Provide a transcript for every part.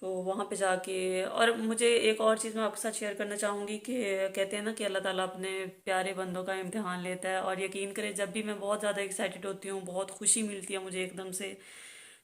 تو وہاں پہ جا کے، اور مجھے ایک اور چیز میں آپ کے ساتھ شیئر کرنا چاہوں گی کہ کہتے ہیں نا کہ اللہ تعالیٰ اپنے پیارے بندوں کا امتحان لیتا ہے، اور یقین کرے جب بھی میں بہت زیادہ ایکسائٹیڈ ہوتی ہوں، بہت خوشی ملتی ہے مجھے ایک دم سے،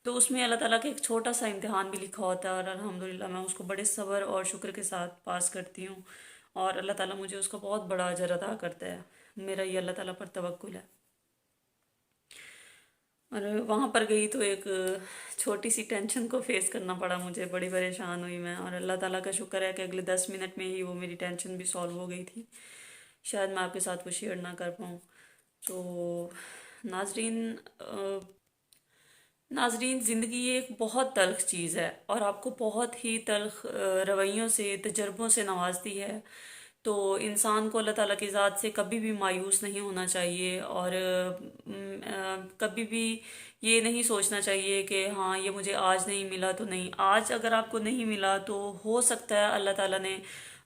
تو اس میں اللہ تعالیٰ کا ایک چھوٹا سا امتحان بھی لکھا ہوتا ہے، اور الحمدللہ میں اس کو بڑے صبر اور شکر کے ساتھ پاس کرتی ہوں، اور اللہ تعالیٰ مجھے اس کا بہت بڑا اجر عطا کرتا ہے۔ میرا یہ اللہ تعالیٰ پر توکل ہے۔ اور وہاں پر گئی تو ایک چھوٹی سی ٹینشن کو فیس کرنا پڑا مجھے، بڑی پریشان ہوئی میں، اور اللہ تعالیٰ کا شکر ہے کہ اگلے 10 منٹ میں ہی وہ میری ٹینشن بھی سالو ہو گئی تھی۔ شاید میں آپ کے ساتھ وہ شیئر نہ کر پاؤں۔ تو ناظرین، ناظرین، زندگی ایک بہت تلخ چیز ہے، اور آپ کو بہت ہی تلخ رویوں سے، تجربوں سے نوازتی ہے۔ تو انسان کو اللہ تعالیٰ کی ذات سے کبھی بھی مایوس نہیں ہونا چاہیے، اور کبھی بھی یہ نہیں سوچنا چاہیے کہ ہاں یہ مجھے آج نہیں ملا تو نہیں، آج اگر آپ کو نہیں ملا تو ہو سکتا ہے اللہ تعالیٰ نے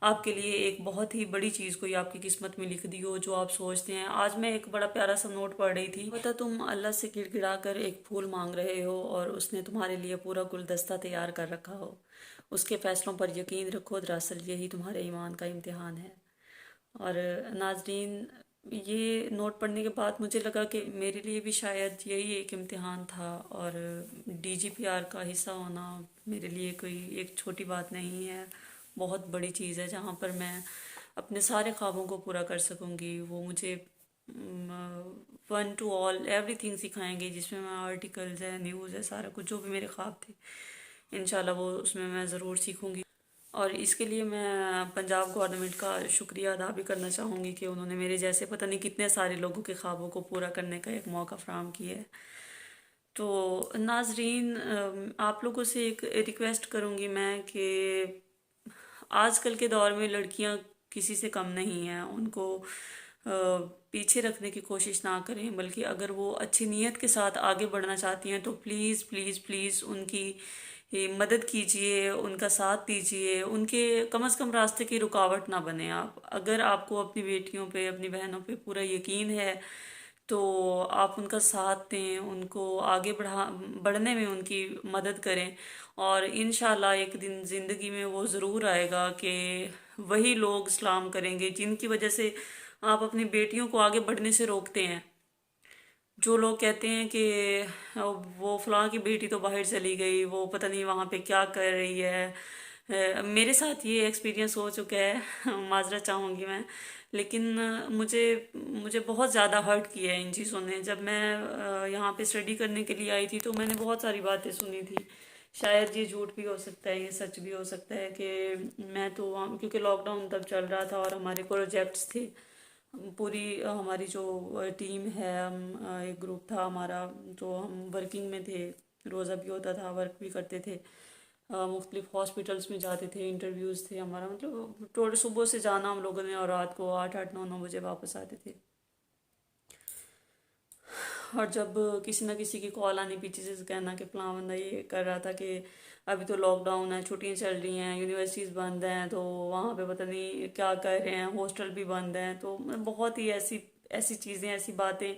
آپ کے لیے ایک بہت ہی بڑی چیز کوئی آپ کی قسمت میں لکھ دی ہو جو آپ سوچتے ہیں۔ آج میں ایک بڑا پیارا سا نوٹ پڑھ رہی تھی، پتہ تم اللہ سے گڑ گڑا کر ایک پھول مانگ رہے ہو اور اس نے تمہارے لیے پورا گلدستہ تیار کر رکھا ہو، اس کے فیصلوں پر یقین رکھو، دراصل یہی تمہارے ایمان کا امتحان ہے۔ اور ناظرین، یہ نوٹ پڑھنے کے بعد مجھے لگا کہ میرے لیے بھی شاید یہی ایک امتحان تھا، اور DGPR کا حصہ ہونا میرے لیے کوئی ایک چھوٹی بات نہیں ہے، بہت بڑی چیز ہے، جہاں پر میں اپنے سارے خوابوں کو پورا کر سکوں گی۔ وہ مجھے one two all everything سکھائیں گے، جس میں میں آرٹیکلز ہے، نیوز ہے، سارا کچھ جو بھی میرے خواب تھے انشاءاللہ وہ اس میں ضرور سیکھوں گی۔ اور اس کے لیے میں پنجاب گورنمنٹ کا شکریہ ادا بھی کرنا چاہوں گی کہ انہوں نے میرے جیسے پتہ نہیں کتنے سارے لوگوں کے خوابوں کو پورا کرنے کا ایک موقع فراہم کیا ہے۔ تو ناظرین، آپ لوگوں سے ایک ریکویسٹ کروں گی میں کہ آج کل کے دور میں لڑکیاں کسی سے کم نہیں ہیں، ان کو پیچھے رکھنے کی کوشش نہ کریں، بلکہ اگر وہ اچھی نیت کے ساتھ آگے بڑھنا چاہتی ہیں تو پلیز پلیز پلیز ان کی مدد کیجئے، ان کا ساتھ دیجئے، ان کے کم از کم راستے کی رکاوٹ نہ بنیں آپ۔ اگر آپ کو اپنی بیٹیوں پہ، اپنی بہنوں پہ پورا یقین ہے تو آپ ان کا ساتھ دیں، ان کو آگے بڑھنے میں ان کی مدد کریں، اور انشاءاللہ ایک دن زندگی میں وہ ضرور آئے گا کہ وہی لوگ سلام کریں گے جن کی وجہ سے آپ اپنی بیٹیوں کو آگے بڑھنے سے روکتے ہیں۔ جو لوگ کہتے ہیں کہ وہ فلاں کی بیٹی تو باہر چلی گئی، وہ پتہ نہیں وہاں پہ کیا کر رہی ہے، میرے ساتھ یہ ایکسپیرینس ہو چکا ہے، معذرت چاہوں گی میں، لیکن مجھے بہت زیادہ ہرٹ کیا ہے ان چیزوں نے۔ جب میں یہاں پہ اسٹڈی کرنے کے لیے آئی تھی تو میں نے بہت ساری باتیں سنی تھی، شاید یہ جھوٹ بھی ہو سکتا ہے، یہ سچ بھی ہو سکتا ہے، کہ میں تو کیونکہ لاک ڈاؤن تب چل رہا تھا اور ہمارے پروجیکٹس تھے، پوری ہماری جو ٹیم ہے، ہم ایک گروپ تھا ہمارا، تو ہم ورکنگ میں تھے، روزہ بھی ہوتا تھا، ورک بھی کرتے تھے، مختلف ہاسپٹلس میں جاتے تھے، انٹرویوز تھے ہمارا، مطلب ٹوٹل صبح سے جانا ہم لوگوں نے اور رات کو 8 8 9 9 بجے واپس آتے تھے۔ اور جب کسی نہ کسی کی کال آنی پیچھے سے کہنا کہ فلاں بندہ یہ کر رہا تھا کہ ابھی تو لاک ڈاؤن ہے، چھٹیاں چل رہی ہیں، یونیورسٹیز بند ہیں، تو وہاں پہ پتہ نہیں کیا کر رہے ہیں، ہاسٹل بھی بند ہیں، تو بہت ہی ایسی چیزیں، ایسی باتیں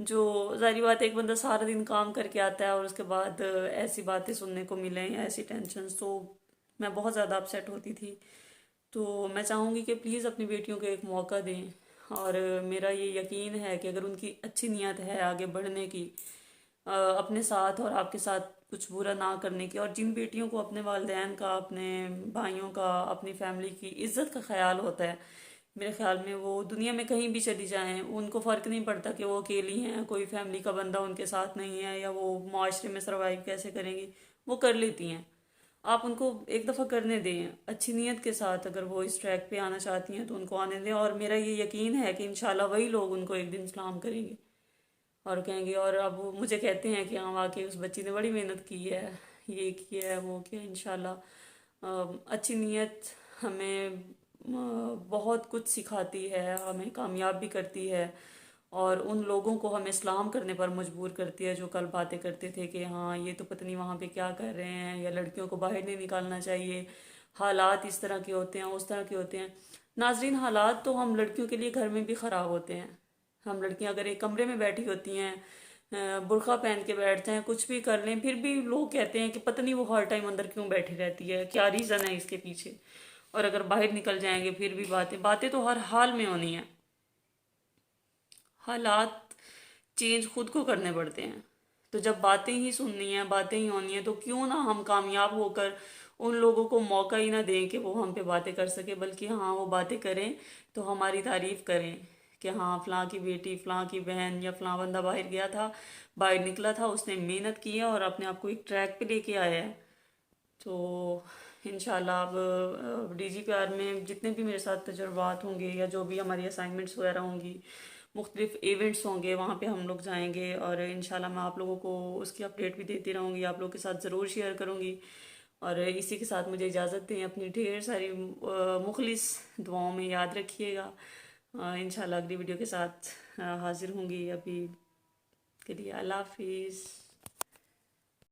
جو ظاہری بات ہے، ایک بندہ سارا دن کام کر کے آتا ہے اور اس کے بعد ایسی باتیں سننے کو ملیں، ایسی ٹینشنز، تو میں بہت زیادہ اپسیٹ ہوتی تھی۔ تو میں چاہوں گی کہ پلیز اپنی بیٹیوں کو ایک موقع دیں، اور میرا یہ یقین ہے کہ اگر ان کی اچھی نیت ہے آگے بڑھنے کی، اپنے ساتھ اور آپ کے ساتھ کچھ برا نہ کرنے کی، اور جن بیٹیوں کو اپنے والدین کا، اپنے بھائیوں کا، اپنی فیملی کی عزت کا خیال ہوتا ہے، میرے خیال میں وہ دنیا میں کہیں بھی چلی جائیں، ان کو فرق نہیں پڑتا کہ وہ اکیلی ہیں، کوئی فیملی کا بندہ ان کے ساتھ نہیں ہے، یا وہ معاشرے میں سروائیو کیسے کریں گی، وہ کر لیتی ہیں۔ آپ ان کو ایک دفعہ کرنے دیں اچھی نیت کے ساتھ، اگر وہ اس ٹریک پہ آنا چاہتی ہیں تو ان کو آنے دیں، اور میرا یہ یقین ہے کہ انشاءاللہ وہی لوگ ان کو ایک دن سلام کریں گے اور کہیں گے، اور اب وہ مجھے کہتے ہیں کہ ہاں واقعی اس بچی نے بڑی محنت کی ہے، یہ کیا ہے، وہ کیا ہے۔ انشاءاللہ اچھی نیت ہمیں بہت کچھ سکھاتی ہے، ہمیں کامیاب بھی کرتی ہے، اور ان لوگوں کو ہمیں اسلام کرنے پر مجبور کرتی ہے جو کل باتیں کرتے تھے کہ ہاں یہ تو پتہ نہیں وہاں پہ کیا کر رہے ہیں، یا لڑکیوں کو باہر نہیں نکالنا چاہیے، حالات اس طرح کے ہوتے ہیں، اس طرح کے ہوتے ہیں۔ ناظرین، حالات تو ہم لڑکیوں کے لیے گھر میں بھی خراب ہوتے ہیں۔ ہم لڑکیاں اگر ایک کمرے میں بیٹھی ہوتی ہیں، برقع پہن کے بیٹھتے ہیں، کچھ بھی کر لیں، پھر بھی لوگ کہتے ہیں کہ پتہ نہیں وہ ہر ٹائم اندر کیوں بیٹھی رہتی ہے، کیا ریزن ہے اس کے پیچھے۔ اور اگر باہر نکل جائیں گے پھر بھی باتیں تو ہر حال میں ہونی ہیں، حالات چینج خود کو کرنے پڑتے ہیں۔ تو جب باتیں ہی سننی ہیں، باتیں ہی ہونی ہیں، تو کیوں نہ ہم کامیاب ہو کر ان لوگوں کو موقع ہی نہ دیں کہ وہ ہم پہ باتیں کر سکے، بلکہ ہاں وہ باتیں کریں تو ہماری تعریف کریں کہ ہاں فلاں کی بیٹی، فلاں کی بہن یا فلاں بندہ باہر گیا تھا، باہر نکلا تھا، اس نے محنت کی ہے اور اپنے آپ کو ایک ٹریک پہ لے کے آیا ہے۔ تو انشاءاللہ اب ڈی جی پی آر میں جتنے بھی میرے ساتھ تجربات ہوں گے یا جو بھی ہماری اسائنمنٹس وغیرہ ہوں گی، مختلف ایونٹس ہوں گے، وہاں پہ ہم لوگ جائیں گے، اور انشاءاللہ میں آپ لوگوں کو اس کی اپڈیٹ بھی دیتی رہوں گی، آپ لوگوں کے ساتھ ضرور شیئر کروں گی۔ اور اسی کے ساتھ مجھے اجازت دیں، اپنی ڈھیر ساری مخلص دعاؤں میں یاد رکھیے گا۔ انشاءاللہ اگلی ویڈیو کے ساتھ حاضر ہوں گی، ابھی کے لیے اللہ حافظ۔